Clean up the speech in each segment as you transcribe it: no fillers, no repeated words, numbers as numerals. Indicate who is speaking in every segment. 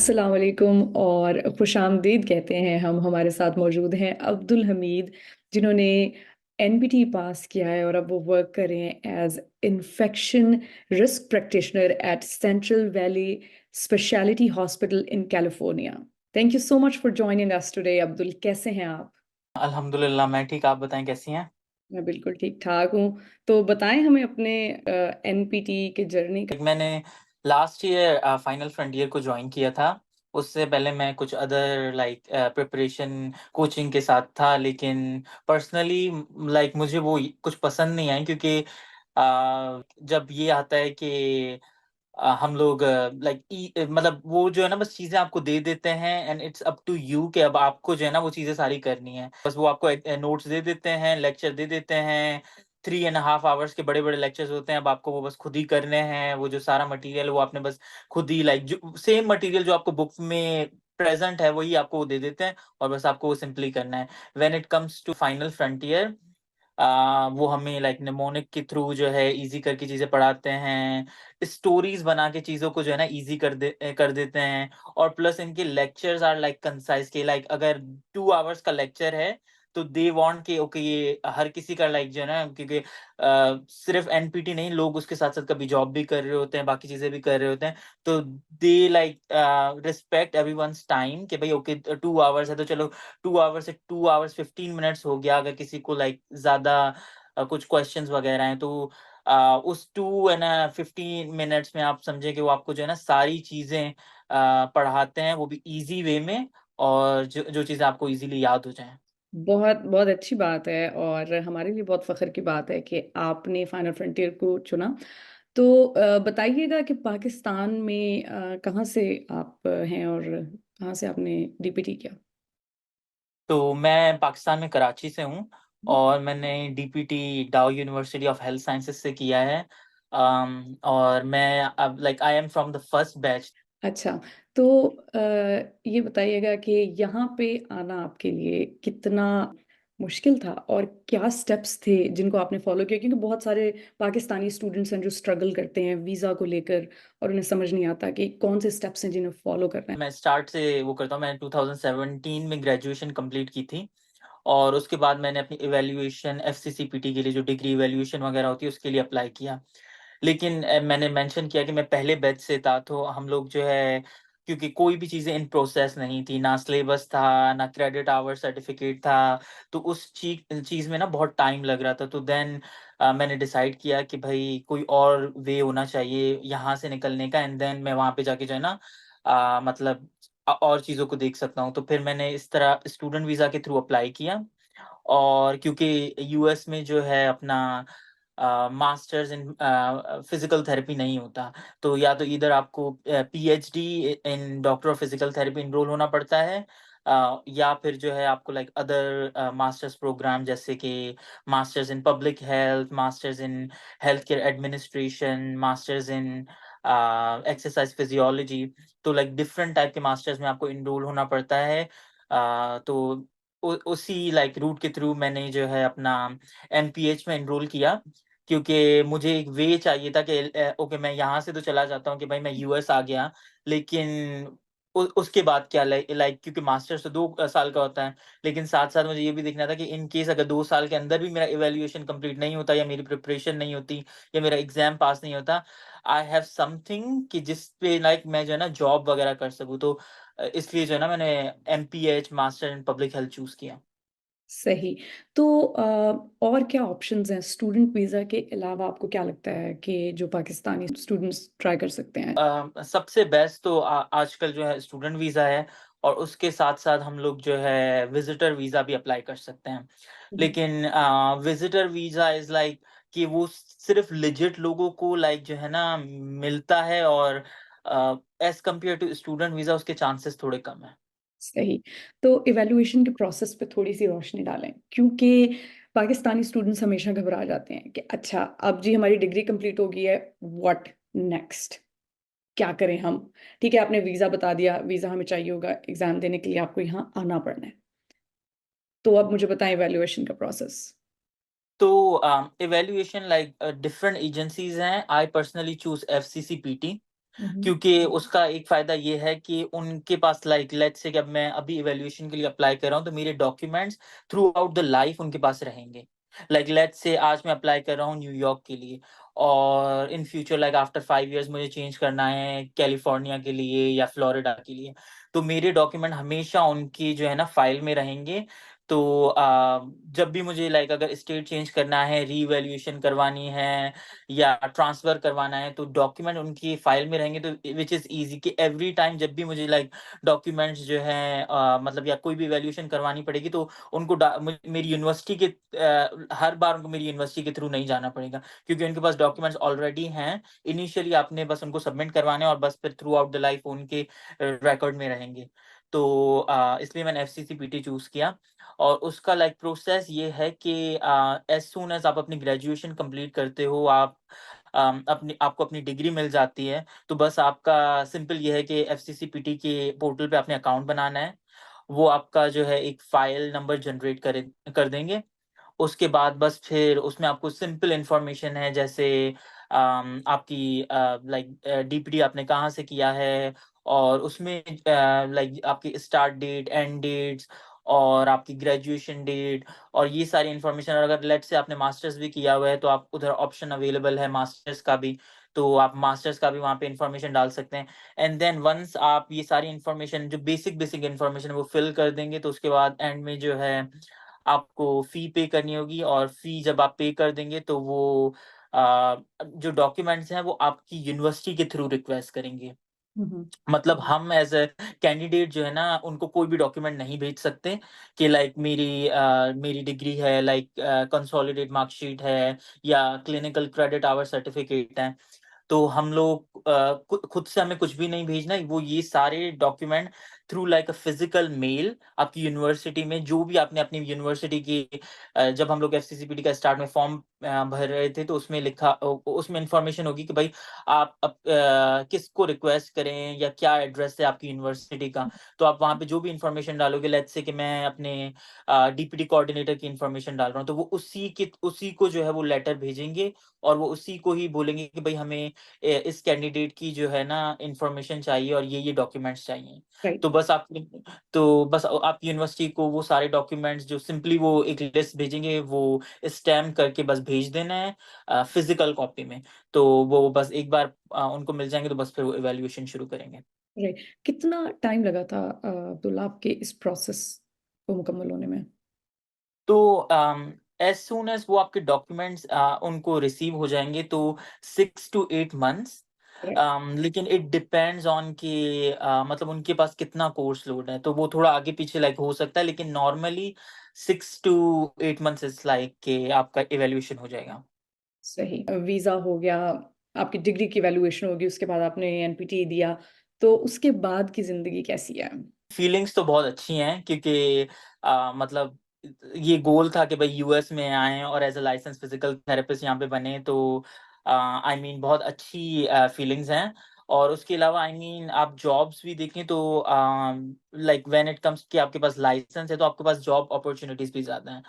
Speaker 1: अस्सलाम वालेकुम और खुशामदीद कहते हैं हम। हमारे साथ मौजूद हैं अब्दुल हमीद, जिन्होंने एनपीटी पास किया है और अब वो वर्क कर रहे हैं as infection risk practitioner at central valley specialty hospital in California. Thank you so much for joining us today. Abdul, कैसे हैं आप?
Speaker 2: अल्हम्दुलिल्लाह मैं ठीक। आप बताएं कैसी हैं?
Speaker 1: मैं बिल्कुल ठीक ठाक हूँ। तो बताएं हमें अपने एनपीटी के जर्नी का।
Speaker 2: मैंने लास्ट ईयर फाइनल फ्रंटियर को ज्वाइन किया था। उससे पहले मैं कुछ अदर प्रिपरेशन कोचिंग के साथ था, लेकिन पर्सनली मुझे वो कुछ पसंद नहीं आई, क्योंकि जब ये आता है कि हम लोग मतलब वो जो है ना, बस चीज़ें आपको दे देते हैं and it's up to you कि अब आपको जो है ना वो चीज़ें सारी करनी है। बस वो आपको नोट्स दे देते हैं, लेक्चर दे देते हैं, 3 एंड हाफ आवर्स के बड़े-बड़े लेक्चर्स होते हैं। अब आपको वो बस खुद ही करने हैं। वो जो सारा मटेरियल वो आपने बस खुद ही जो सेम मटेरियल जो आपको बुक में प्रेज़ेंट है वही आपको वो दे देते हैं और बस आपको वो सिंपली करना है। When it comes to final frontier, वो हमें निमोनिक के थ्रू जो है ईज़ी करके चीज़ें पढ़ाते हैं। स्टोरीज़ बना के चीज़ों को जो है ना ईज़ी कर देते हैं। और प्लस इनके लेक्चर्स आर कंसाइज़ के, अगर 2 आवर्स का लेक्चर है, तो दे वांट कि ओके ये हर किसी का जो है ना, क्योंकि सिर्फ़ एनपीटी नहीं, लोग उसके साथ-साथ कभी जॉब भी कर रहे होते हैं, बाकी चीज़ें भी कर रहे होते हैं। तो दे रिस्पेक्ट एवरीवन्स टाइम कि भई ओके 2 आवर्स है तो चलो 2 आवर्स से 2 आवर्स 15 मिनट्स हो गया। अगर किसी को ज़्यादा कुछ क्वेश्चंस वगैरह हैं, तो उस 2 एंड 15 मिनट्स में आप समझिए कि वो आपको जो है ना सारी चीज़ें पढ़ाते हैं, वो भी ईज़ी वे में, और जो जो चीज़ें आपको ईज़िली याद हो जाएँ।
Speaker 1: बहुत बहुत अच्छी बात है और हमारे लिए बहुत फ़ख्र की बात है कि आपने फाइनल फ्रंटियर को चुना। तो बताइएगा कि पाकिस्तान में कहाँ से आप हैं और कहाँ से आपने डीपीटी किया?
Speaker 2: तो मैं पाकिस्तान में कराची से हूँ और मैंने डीपीटी डाउ यूनिवर्सिटी ऑफ हेल्थ साइंसेज़ से किया है। और मैं अब I am from the first batch.
Speaker 1: अच्छा, तो ये बताइएगा कि यहाँ पे आना आपके लिए कितना मुश्किल था और क्या स्टेप्स थे जिनको आपने फ़ॉलो किया? क्योंकि बहुत सारे पाकिस्तानी स्टूडेंट्स हैं जो स्ट्रगल करते हैं वीज़ा को लेकर और उन्हें समझ नहीं आता कि कौन से स्टेप्स हैं जिन्हें फ़ॉलो करना है।
Speaker 2: मैं स्टार्ट से वो करता हूँ। मैंने 2017 में ग्रेजुएशन कंप्लीट की थी और उसके बाद मैंने अपनी इवैल्यूएशन एफसीसीपीटी के लिए, जो डिग्री इवैल्यूएशन वगैरह होती है, उसके लिए अप्लाई किया। लेकिन मैंने मेंशन किया कि मैं पहले बैच से था, तो हम लोग जो है, क्योंकि कोई भी चीज़ें इन प्रोसेस नहीं थी, ना सिलेबस था, ना क्रेडिट आवर सर्टिफ़िकेट था, तो उस चीज़ में ना बहुत टाइम लग रहा था। तो देन मैंने डिसाइड किया कि भई कोई और वे होना चाहिए यहाँ से निकलने का, एंड देन मैं वहाँ पे जाके जो है ना और चीज़ों को देख सकता हूँ। तो फिर मैंने इस तरह स्टूडेंट वीज़ा के थ्रू अप्लाई किया। और क्योंकि यूएस में जो है अपना मास्टर्स इन फिज़िकल थेरेपी नहीं होता, तो या तो ईदर आपको PhD in doctor of physical therapy enrol होना पड़ता है, या फिर जो है आपको अदर मास्टर्स प्रोग्राम, जैसे कि masters in public health, masters in health care administration, masters in exercise physiology. तो डिफरेंट टाइप के मास्टर्स में आपको एनरोल होना पड़ता है। तो उसी रूट के थ्रू मैंने जो है अपना एमपीएच में एनरोल किया, क्योंकि मुझे एक वे चाहिए था कि ओके मैं यहाँ से तो चला जाता हूँ कि भाई मैं यूएस आ गया, लेकिन उसके बाद क्या, क्योंकि मास्टर्स तो 2 साल का होता है, लेकिन साथ-साथ मुझे ये भी देखना था कि इन केस अगर 2 साल के अंदर भी मेरा इवैल्यूएशन कंप्लीट नहीं होता, या मेरी प्रिपरेशन नहीं होती, या मेरा एग्ज़ाम पास नहीं होता, आई हैव समथिंग कि जिस पे मैं जो है ना जॉब वगैरह कर सकूँ। तो इसलिए जो है ना मैंने MPH master in public health choose किया।
Speaker 1: सही। तो और क्या ऑप्शंस हैं स्टूडेंट वीज़ा के अलावा? आपको क्या लगता है कि जो पाकिस्तानी स्टूडेंट्स ट्राई कर सकते हैं?
Speaker 2: सबसे बेस्ट तो आजकल जो है स्टूडेंट वीज़ा है, और उसके साथ-साथ हम लोग जो है विज़िटर वीज़ा भी अप्लाई कर सकते हैं।
Speaker 1: हुँ।
Speaker 2: लेकिन विज़िटर वीज़ा इज़ कि वो सिर्फ़ लेजिट लोगों को जो है ना मिलता है, और as compare to student visa उसके चांसेस थोड़े कम हैं।
Speaker 1: सही। तो इवैल्यूएशन के प्रोसेस पे थोड़ी-सी रोशनी डालें, क्योंकि पाकिस्तानी स्टूडेंट्स हमेशा घबरा जाते हैं कि अच्छा, अब जी हमारी डिग्री कंप्लीट हो गई है, व्हाट नेक्स्ट? क्या करें हम? ठीक है, आपने वीज़ा बता दिया, वीज़ा हमें चाहिए होगा एग्ज़ाम देने के लिए, आपको यहाँ आना पड़ना है। तो अब मुझे बताएँ इवैल्यूएशन का प्रोसेस?
Speaker 2: तो इवैल्यूएशन डिफरेंट एजेंसीज़ हैं। I personally choose FCCPT.
Speaker 1: Hmm.
Speaker 2: क्योंकि उसका एक फ़ायदा ये है कि उनके पास लाइक लेट्स से कि अब मैं अभी इवैल्यूएशन के लिए अप्लाई कर रहा हूँ, तो मेरे documents through out the life उनके पास रहेंगे। लाइक लेट्स से आज मैं अप्लाई कर रहा हूँ न्यूयॉर्क के लिए और in future like after 5 years मुझे चेंज करना है कैलिफ़ोर्निया के लिए या फ्लोरिडा के लिए, तो मेरे डॉक्यूमेंट हमेशा उनकी जो है ना फ़ाइल में रहेंगे। तो जब भी मुझे लाइक अगर स्टेट चेंज करना है, रीवैल्यूएशन करवानी है या ट्रांसफ़र करवाना है, तो डॉक्यूमेंट उनकी फ़ाइल में रहेंगे, तो व्हिच इज़ ईज़ी कि एवरी टाइम जब भी मुझे लाइक डॉक्यूमेंट्स जो हैं मतलब या कोई भी वैल्यूएशन करवानी पड़ेगी, तो उनको मेरी यूनिवर्सिटी के हर बार उनको मेरी यूनिवर्सिटी के थ्रू नहीं जाना पड़ेगा, क्योंकि उनके पास डॉक्यूमेंट्स ऑलरेडी हैं। इनिशियली आपने बस उनको सबमिट करवाने हैं और बस फिर थ्रू आउट द लाइफ उनके रिकॉर्ड में रहेंगे। तो इसलिए मैंने एफसीसीपीटी चूज़ किया और उसका लाइक प्रोसेस ये है कि एज़ सून एज़ आप अपनी ग्रेजुएशन कंप्लीट करते हो, आप अपनी आपको अपनी डिग्री मिल जाती है, तो बस आपका सिंपल ये है कि एफसीसीपीटी के पोर्टल पे आपने अकाउंट बनाना है। वो आपका जो है एक फ़ाइल नंबर जनरेट कर देंगे। उसके बाद बस फिर उसमें आपको सिंपल इन्फॉर्मेशन है, जैसे आपकी डीपीटी आपने कहाँ से किया है और उसमें लाइक आपकी स्टार्ट डेट, एंड डेट्स और आपकी ग्रेजुएशन डेट और ये सारी इन्फॉर्मेशन। और अगर लेट्स से आपने मास्टर्स भी किया हुआ है, तो आप उधर ऑप्शन अवेलेबल है मास्टर्स का भी, तो आप मास्टर्स का भी वहाँ पे इन्फॉर्मेशन डाल सकते हैं। एंड देन वन्स आप ये सारी इन्फॉर्मेशन जो बेसिक इन्फॉर्मेशन है वो फिल कर देंगे, तो उसके बाद एंड में जो है आपको फ़ी पे करनी होगी और फ़ी जब आप पे कर देंगे, तो वो जो डॉक्यूमेंट्स हैं वो आपकी यूनिवर्सिटी के थ्रू रिक्वेस्ट करेंगे।
Speaker 1: हम्म।
Speaker 2: मतलब हम एज़ अ कैंडिडेट जो है ना, उनको कोई भी डॉक्यूमेंट नहीं भेज सकते कि लाइक मेरी डिग्री है, लाइक कंसोलिडेट मार्कशीट है या क्लिनिकल क्रेडिट आवर सर्टिफिकेट है। तो हम लोग खुद से हमें कुछ भी नहीं भेजना है, वो ये सारे document through like a physical mail आपकी यूनिवर्सिटी में, जो भी आपने अपनी यूनिवर्सिटी की जब हम लोग एफसीसीपीटी का स्टार्ट में फॉर्म भर रहे थे, तो उसमें उसमें इंफॉर्मेशन होगी कि भाई आप किसको रिक्वेस्ट करें या क्या एड्रेस है आपकी यूनिवर्सिटी का। तो आप वहाँ पे जो भी इंफॉर्मेशन डालोगे, लेट्स से कि मैं अपने डीपीटी कोऑर्डिनेटर की इंफॉर्मेशन डाल रहा हूँ, तो वो उसी को जो है वो लेटर भेजेंगे और वो उसी को ही बोलेंगे कि भाई हमें इस कैंडिडेट की जो है ना इन्फॉर्मेशन चाहिए और ये डॉक्यूमेंट्स चाहिए।
Speaker 1: राइट।
Speaker 2: तो बस आप यूनिवर्सिटी को वो सारे डॉक्यूमेंट्स जो सिंपली वो एक लिस्ट भेजेंगे, वो स्टैम्प करके बस भेज देना है फिजिकल कॉपी में। तो वो बस एक बार उनको मिल जाएँगे, तो बस फिर वो इवैल्यूएशन शुरू करेंगे।
Speaker 1: राइट। कितना टाइम लगा था अब्दुल्ला आपके इस प्रोसेस को मुकम्मल होने में?
Speaker 2: तो एज़ सून एज़ वो आपके डॉक्यूमेंट्स उनको रिसीव हो जाएँगे, तो 6 टू 8 मंथ्स।
Speaker 1: राइट।
Speaker 2: लेकिन इट डिपेंड्स ऑन कि मतलब उनके पास कितना कोर्स लोड है, तो वो थोड़ा आगे-पीछे लाइक हो सकता है, लेकिन normally 6 to 8 months is like कि आपका इवैल्यूएशन हो जाएगा।
Speaker 1: सही। वीज़ा हो गया, आपकी डिग्री की वैल्यूएशन होगी, उसके बाद आपने एनपीटी दिया, तो उसके बाद की ज़िंदगी कैसी है?
Speaker 2: फीलिंग्स तो बहुत अच्छी हैं, क्योंकि मतलब ये गोल था कि भाई यूएस में आएँ और as a license physical therapist यहाँ पे बने, तो आई मीन बहुत अच्छी फीलिंग्स हैं। और उसके अलावा आई मीन आप जॉब्स भी देखें तो लाइक व्हेन इट कम्स कि आपके पास लाइसेंस है, तो आपके पास जॉब अपॉर्च्युनिटीज़ भी ज़्यादा हैं।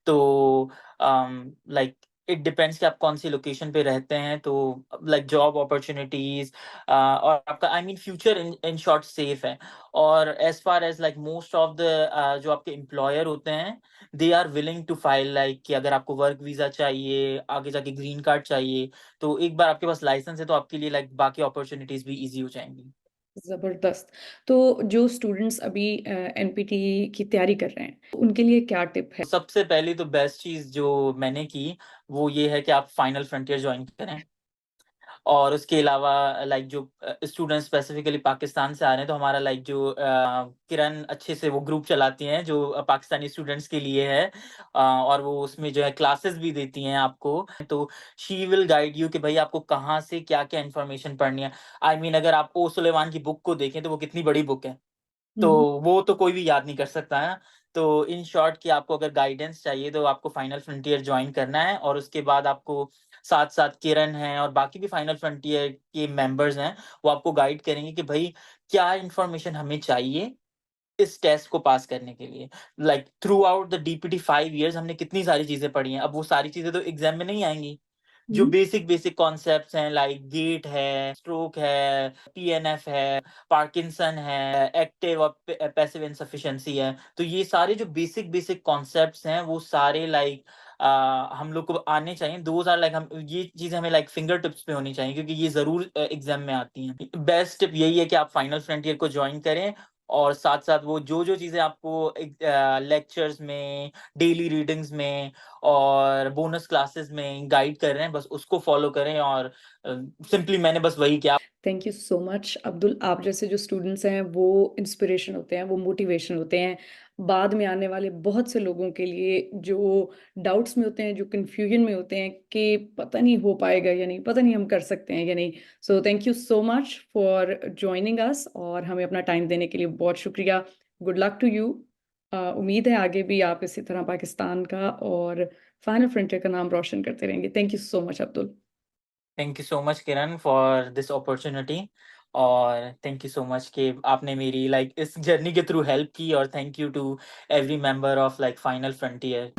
Speaker 2: तो लाइक इट डिपेंड्स कि आप कौन-सी लोकेशन पे रहते हैं, तो लाइक जॉब अपॉर्च्युनिटीज़ और आपका I mean future in in short safe है। और as far as like most of the जो आपके एम्प्लॉयर होते हैं, they are willing to file like कि अगर आपको वर्क वीज़ा चाहिए, आगे जाके ग्रीन कार्ड चाहिए, तो एक बार आपके पास लाइसेंस है, तो आपके लिए लाइक बाकी अपॉर्च्युनिटीज़ भी ईज़ी हो जाएँगी।
Speaker 1: ज़बरदस्त। तो जो स्टूडेंट्स अभी एनपीटी की तैयारी कर रहे हैं, उनके लिए क्या टिप है?
Speaker 2: सबसे पहली तो बेस्ट चीज़ जो मैंने की, वो ये है कि आप फाइनल फ्रंटियर जॉइन करें। और उसके अलावा लाइक जो स्टूडेंट स्पेसिफिकली पाकिस्तान से आ रहे हैं, तो हमारा लाइक जो किरण अच्छे से वो ग्रुप चलाती हैं जो पाकिस्तानी स्टूडेंट्स के लिए है, और वो उसमें जो है क्लासेस भी देती हैं आपको। तो शी विल गाइड यू कि भाई आपको कहाँ से क्या-क्या इन्फॉर्मेशन पढ़नी है। आई मीन अगर आप ओ सुलेमान की बुक को देखें, तो वो कितनी बड़ी बुक है।
Speaker 1: हुँ,
Speaker 2: तो
Speaker 1: हुँ।
Speaker 2: वो तो कोई भी याद नहीं कर सकता है। तो इन शॉर्ट कि आपको अगर गाइडेंस चाहिए, तो आपको फाइनल फ्रंटियर जॉइन करना है और उसके बाद आपको साथ-साथ किरण हैं और बाकी भी फाइनल फ्रंटियर के मेंबर्स हैं, वो आपको गाइड करेंगे कि भई क्या इन्फॉर्मेशन हमें चाहिए इस टेस्ट को पास करने के लिए। Like through out the DPT 5 years हमने कितनी सारी चीज़ें पढ़ी हैं, अब वो सारी चीज़ें तो एग्ज़ाम में नहीं आएँगी। जो
Speaker 1: हम्म।
Speaker 2: बेसिक कॉन्सेप्ट्स हैं लाइक गेट है, स्ट्रोक है, पीएनएफ है, पार्किंसन है, एक्टिव और पैसिव इनसफिशिएंसी है। तो ये सारे जो बेसिक कॉन्सेप्ट्स हैं वो सारे लाइक हम लोग को आने चाहिए। दोज़ आर लाइक हम ये चीज़ें हमें लाइक फिंगर टिप्स पे होनी चाहिए क्योंकि ये ज़रूर एग्ज़ाम में आती हैं। बेस्ट टिप यही है कि आप फाइनल फ्रंटियर को जॉइन करें और साथ-साथ वो जो चीज़ें आपको लेक्चर्स में, डेली रीडिंग्स में और बोनस क्लासेस में गाइड कर रहे हैं, बस उसको फ़ॉलो करें और सिंपली मैंने बस वही किया।
Speaker 1: Thank you so much Abdul. आप जैसे जो स्टूडेंट्स हैं वो इंस्पिरेशन होते हैं, वो मोटिवेशन होते हैं बाद में आने वाले बहुत से लोगों के लिए जो डाउट्स में होते हैं, जो कन्फ्यूजन में होते हैं कि पता नहीं हो पाएगा या नहीं, पता नहीं हम कर सकते हैं या नहीं। So thank you so much for joining us और हमें अपना टाइम देने के लिए बहुत शुक्रिया। Good luck to you. उम्मीद है आगे भी आप इसी तरह पाकिस्तान का और फाइनल फ्रंटियर का नाम रोशन करते रहेंगे। Thank you so much Abdul.
Speaker 2: Thank you so much Kiran for this opportunity और थैंक यू सो मच कि आपने मेरी लाइक इस जर्नी के थ्रू हेल्प की और thank you to every member of like final frontier.